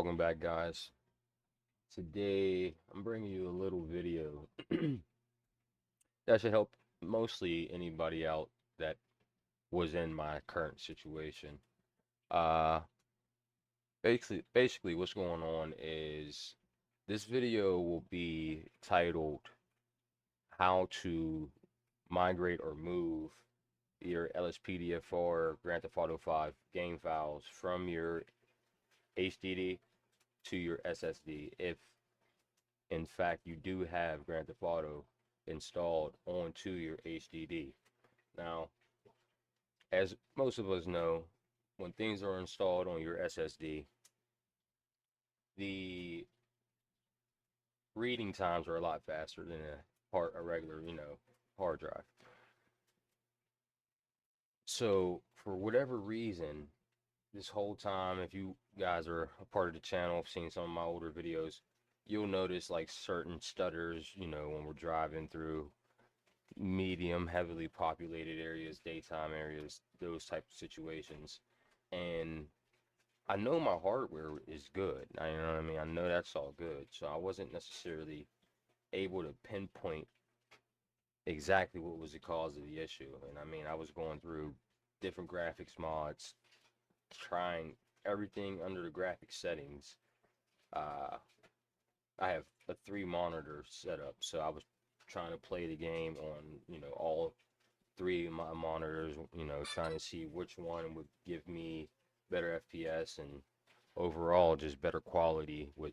Welcome back, guys. Today, I'm bringing you a little video that should help mostly anybody out that was in my current situation. Uh, basically, what's going on is this video will be titled "How to Migrate or Move Your LSPDFR Grand Theft Auto 5 game files from your HDD to your SSD if in fact you do have Grand Theft Auto installed onto your HDD. Now, as most of us know, when things are installed on your SSD, the reading times are a lot faster than a regular, hard drive. So, for whatever reason, this whole time, if you guys are a part of the channel, have seen some of my older videos, you'll notice like certain stutters, when we're driving through medium, heavily populated areas, daytime areas, those type of situations. And I know my hardware is good. You know what I mean? I know that's all good. So I wasn't necessarily able to pinpoint exactly what was the cause of the issue. And I mean, I was going through different graphics mods, trying everything under the graphics settings. Uh, I have a 3 monitor setup, so I was trying to play the game on, all three of my monitors, trying to see which one would give me better FPS and overall just better quality with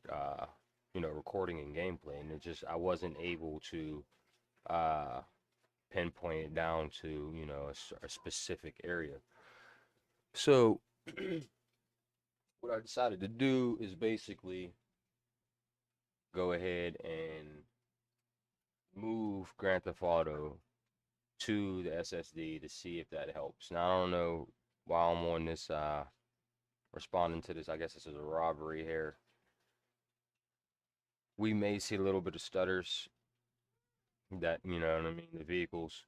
recording and gameplay. And it just I wasn't able to uh pinpoint it down to, a specific area. So what I decided to do is basically go ahead and move Grand Theft Auto to the SSD to see if that helps. Now I don't know while I'm on this responding to this, I guess this is a robbery here. We may see a little bit of stutters that, you know what I mean, the vehicles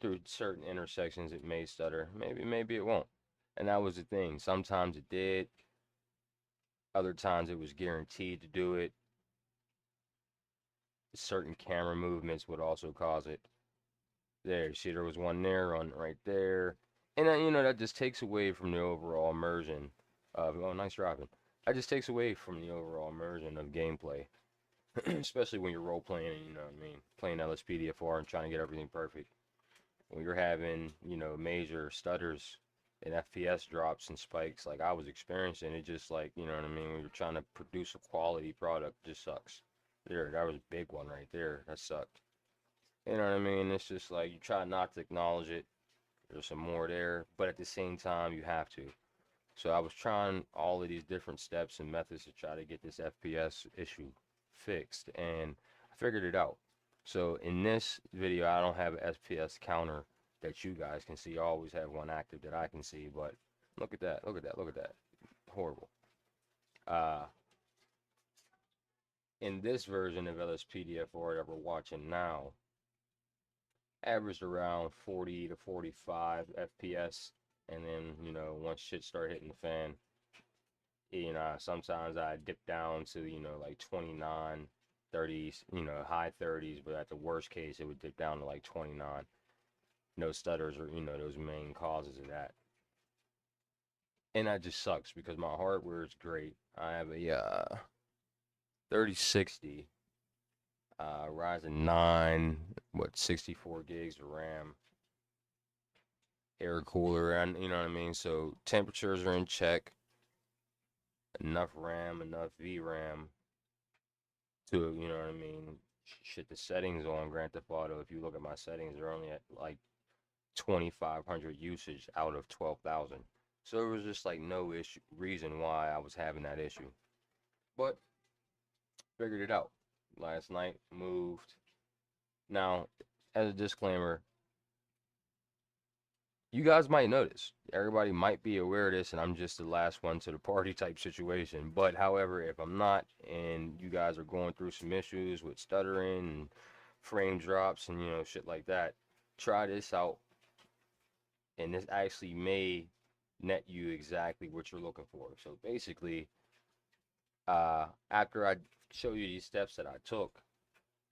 through certain intersections it may stutter. Maybe it won't. And that was the thing. Sometimes it did. Other times it was guaranteed to do it. Certain camera movements would also cause it. There, see, there was one there, on right there. And that just takes away from the overall immersion of, oh, nice dropping. That just takes away from the overall immersion of gameplay. Especially when you're role playing, you know what I mean, playing LSPDFR and trying to get everything perfect. When you're having, major stutters and FPS drops and spikes like I was experiencing, it just like, you know what I mean, when you're trying to produce a quality product, it just sucks. There, that was a big one right there. That sucked. You know what I mean? It's just like you try not to acknowledge it. There's some more there, but at the same time, you have to. So I was trying all of these different steps and methods to try to get this FPS issue fixed, and I figured it out. So in this video, I don't have an FPS counter that you guys can see. I always have one active that I can see, but look at that, look at that, look at that. Horrible. Uh, in this version of LSPDFR that we're watching now, averaged around 40 to 45 FPS, and then, once shit started hitting the fan, sometimes I dip down to, like 29, 30s, high 30s, but at the worst case, it would dip down to like 29. No stutters or, those main causes of that. And that just sucks because my hardware is great. I have a 3060 Ryzen 9, 64 gigs of RAM, air cooler, and you know what I mean? So temperatures are in check, enough RAM, enough VRAM to, you know what I mean, shit, the settings on Grand Theft Auto, if you look at my settings, they're only at like 2500 usage out of 12,000. So it was just like no issue reason why I was having that issue. But figured it out. Last night moved. Now, as a disclaimer, you guys might notice. Everybody might be aware of this, and I'm just the last one to the party type situation. But however, if I'm not, and you guys are going through some issues with stuttering and frame drops and shit like that, try this out. And this actually may net you exactly what you're looking for. So basically, after I show you these steps that I took,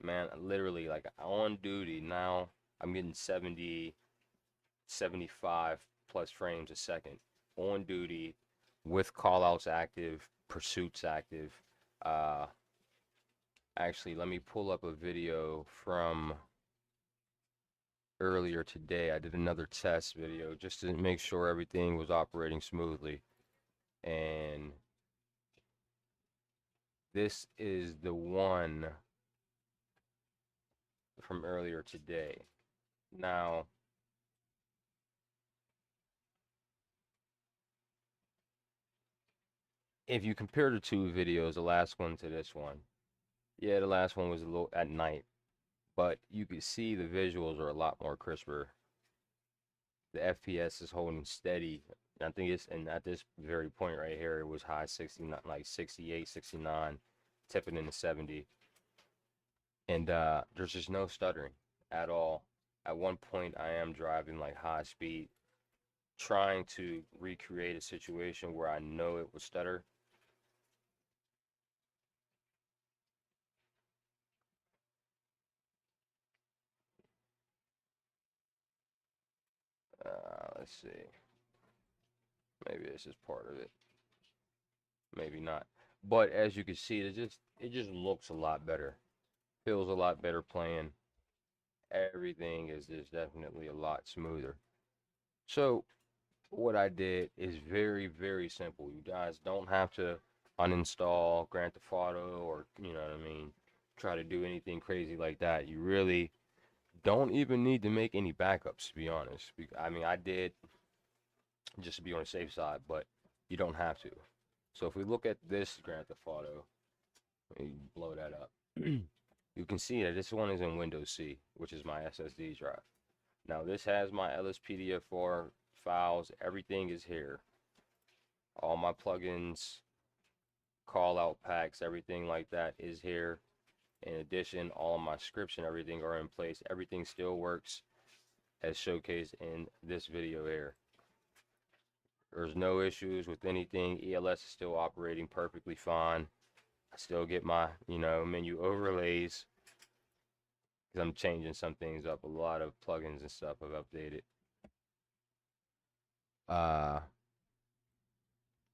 man, literally like on duty now, I'm getting 70, 75 plus frames a second on duty with callouts active, pursuits active. Uh, Actually, let me pull up a video from earlier today. I did another test video just to make sure everything was operating smoothly. And this is the one from earlier today. Now, if you compare the two videos, the last one to this one, yeah, the last one was a little at night, but you could see the visuals are a lot more crisper. The FPS is holding steady. I think it's, and at this very point right here, it was high 69, like 68, 69, tipping into 70. And there's just no stuttering at all. At one point, I am driving like high speed, trying to recreate a situation where I know it would stutter. Let's see. Maybe this is part of it. Maybe not. But as you can see, it just looks a lot better. Feels a lot better playing. Everything is just definitely a lot smoother. So what I did is very, very simple. You guys don't have to uninstall Grand Theft Auto or, you know what I mean, try to do anything crazy like that. You really don't even need to make any backups, to be honest. I mean, I did just to be on the safe side, but you don't have to. So if we look at this Grand Theft Auto, let me blow that up. You can see that this one is in Windows C, which is my SSD drive. Now this has my LSPDFR files. Everything is here. All my plugins, call out packs, everything like that is here. In addition, all of my scripts and everything are in place. Everything still works as showcased in this video here. There's no issues with anything. ELS is still operating perfectly fine. I still get my, menu overlays because I'm changing some things up. A lot of plugins and stuff I've updated.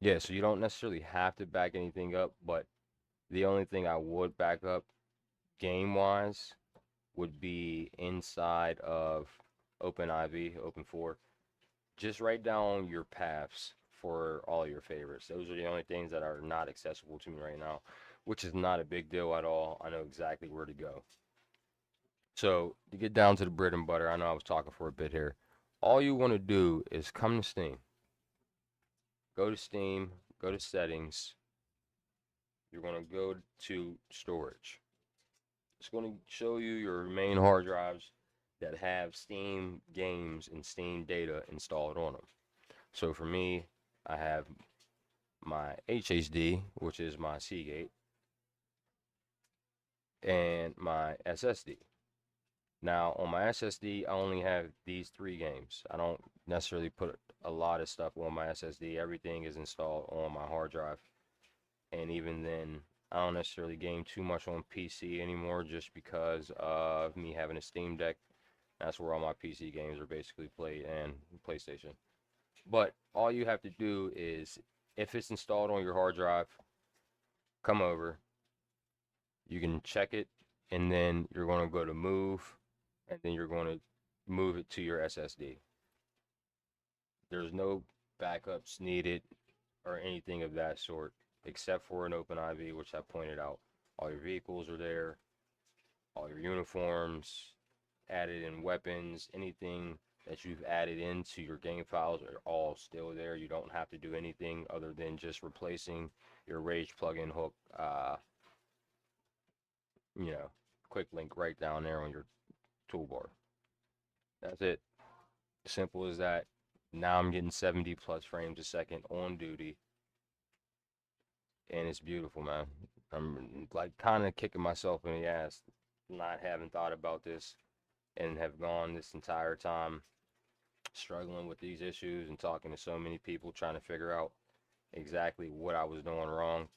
Yeah, so you don't necessarily have to back anything up, but the only thing I would back up game-wise would be inside of OpenIV, Open4. Just write down your paths for all your favorites. Those are the only things that are not accessible to me right now, which is not a big deal at all. I know exactly where to go. So to get down to the bread and butter, I know I was talking for a bit here. All you want to do is come to Steam. Go to Steam, go to settings. You're going to go to storage. It's going to show you your main hard drives that have Steam games and Steam data installed on them. So for me, I have my HDD, which is my Seagate, and my SSD. Now, on my SSD, I only have these 3 games. I don't necessarily put a lot of stuff on my SSD. Everything is installed on my hard drive. And even then, I don't necessarily game too much on PC anymore just because of me having a Steam Deck. That's where all my PC games are basically played, and PlayStation. But all you have to do is, if it's installed on your hard drive, come over. You can check it, and then you're going to go to move, and then you're going to move it to your SSD. There's no backups needed or anything of that sort, except for an OpenIV, which I pointed out. All your vehicles are there, all your uniforms, added in weapons, anything that you've added into your game files are all still there. You don't have to do anything other than just replacing your Rage plugin hook, quick link right down there on your toolbar. That's it. Simple as that. Now I'm getting 70 plus frames a second on duty, and it's beautiful, man. I'm like kind of kicking myself in the ass not having thought about this and have gone this entire time struggling with these issues and talking to so many people trying to figure out exactly what I was doing wrong.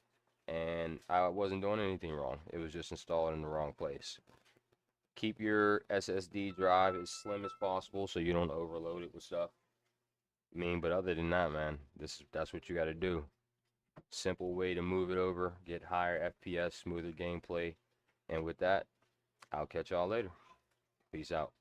And I wasn't doing anything wrong. It was just installed in the wrong place. Keep your SSD drive as slim as possible so you don't overload it with stuff. I mean, but other than that, man, that's what you got to do. Simple way to move it over, get higher FPS, smoother gameplay. And with that, I'll catch y'all later. Peace out.